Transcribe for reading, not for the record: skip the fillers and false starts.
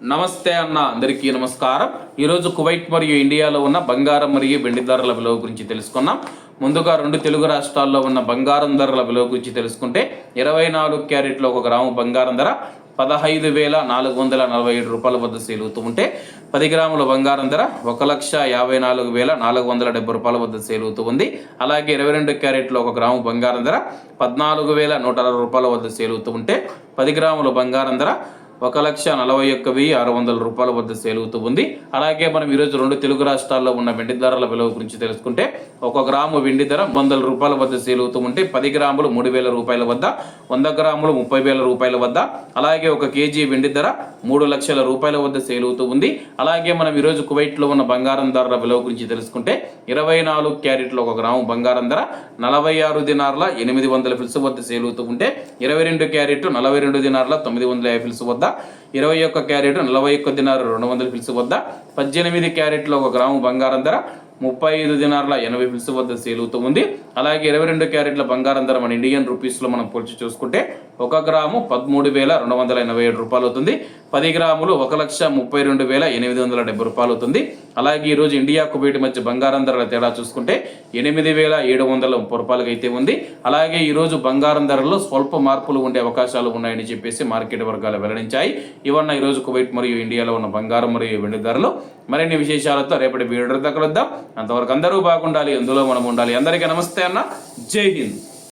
నమస్తే అన్న, అందరికీ నమస్కారం. ఈరోజు కువైట్ మరియు ఇండియాలో ఉన్న బంగారం మరియు వెండి ధరల విలువ గురించి తెలుసుకున్నాం. ముందుగా రెండు తెలుగు రాష్ట్రాల్లో ఉన్న బంగారం ధరల విలువ గురించి తెలుసుకుంటే 24 క్యారెట్లో 1 గ్రాము బంగారం ధర 15,447 రూపాయల వద్ద సేల్ అవుతూ ఉంటే 10 గ్రాముల బంగారం ధర 1,54,470 రూపాయల వద్ద సేల్ అవుతూ ఉంది. అలాగే 22 క్యారెట్లో 1 గ్రాము బంగారం ధర 14,160 రూపాయల వద్ద సేల్ అవుతూ ఉంటే 10 గ్రాముల బంగారం ధర 1,41,600 రూపాయల వద్ద సేల్ అవుతూ ఉంది. అలాగే మనం ఈరోజు రెండు తెలుగు రాష్ట్రాల్లో ఉన్న వెండి ధరల విలువ గురించి తెలుసుకుంటే 1 గ్రాము వెండి ధర 100 రూపాయల వద్ద సేల్ అవుతూ ఉంటే 10 గ్రాములు 3,000 రూపాయల వద్ద, 100 గ్రాములు 30,000 రూపాయల వద్ద, అలాగే 1 కేజీ వెండి ధర 3 లక్షల రూపాయల వద్ద సేల్ అవుతూ ఉంది. అలాగే మనం ఈరోజు కువైట్లో ఉన్న బంగారం ధరల విలువ గురించి తెలుసుకుంటే 24 క్యారెట్లో 1 గ్రాము బంగారం ధర 46 దినార్ల 800 ఫిల్స్ వద్ద సేల్ అవుతూ ఉంటే 22 క్యారెట్ 42 దినార్ల 950 ఫిల్స్ వద్ద, 21 క్యారెట్ 41 దినార్ 200 ఫిల్స్ వద్ద, 18 క్యారెట్లో 1 గ్రాము బంగారం ధర 35 దినార్ల 80 ఫిల్స్ వద్ద సేల్ అవుతూ ఉంది. అలాగే 22 క్యారెట్ల బంగారం ధర మన ఇండియన్ రూపీస్లో మనం పోల్చి చూసుకుంటే 1 గ్రాము 13,287 రూపాయలు అవుతుంది. 10 గ్రాములు 1,32,870 రూపాయలు అవుతుంది. అలాగే ఈరోజు ఇండియా కువైట్ మధ్య బంగారం ధరల తేడా చూసుకుంటే 8,730 రూపాయలకి అయితే ఉంది. అలాగే ఈరోజు బంగారం ధరల్లో స్వల్ప మార్పులు ఉండే అవకాశాలు ఉన్నాయని చెప్పేసి మార్కెట్ వర్గాలు వెల్లడించాయి. ఇవన్న ఈరోజు కువైట్ మరియు ఇండియాలో ఉన్న బంగారం మరియు వెండి ధరలు. మరిన్ని విశేషాలతో రేపటి వీడియో దగ్గర వద్దాం. అంతవరకు అందరూ బాగుండాలి, అందులో మనం ఉండాలి. అందరికీ నమస్తే అన్న, జై హింద్.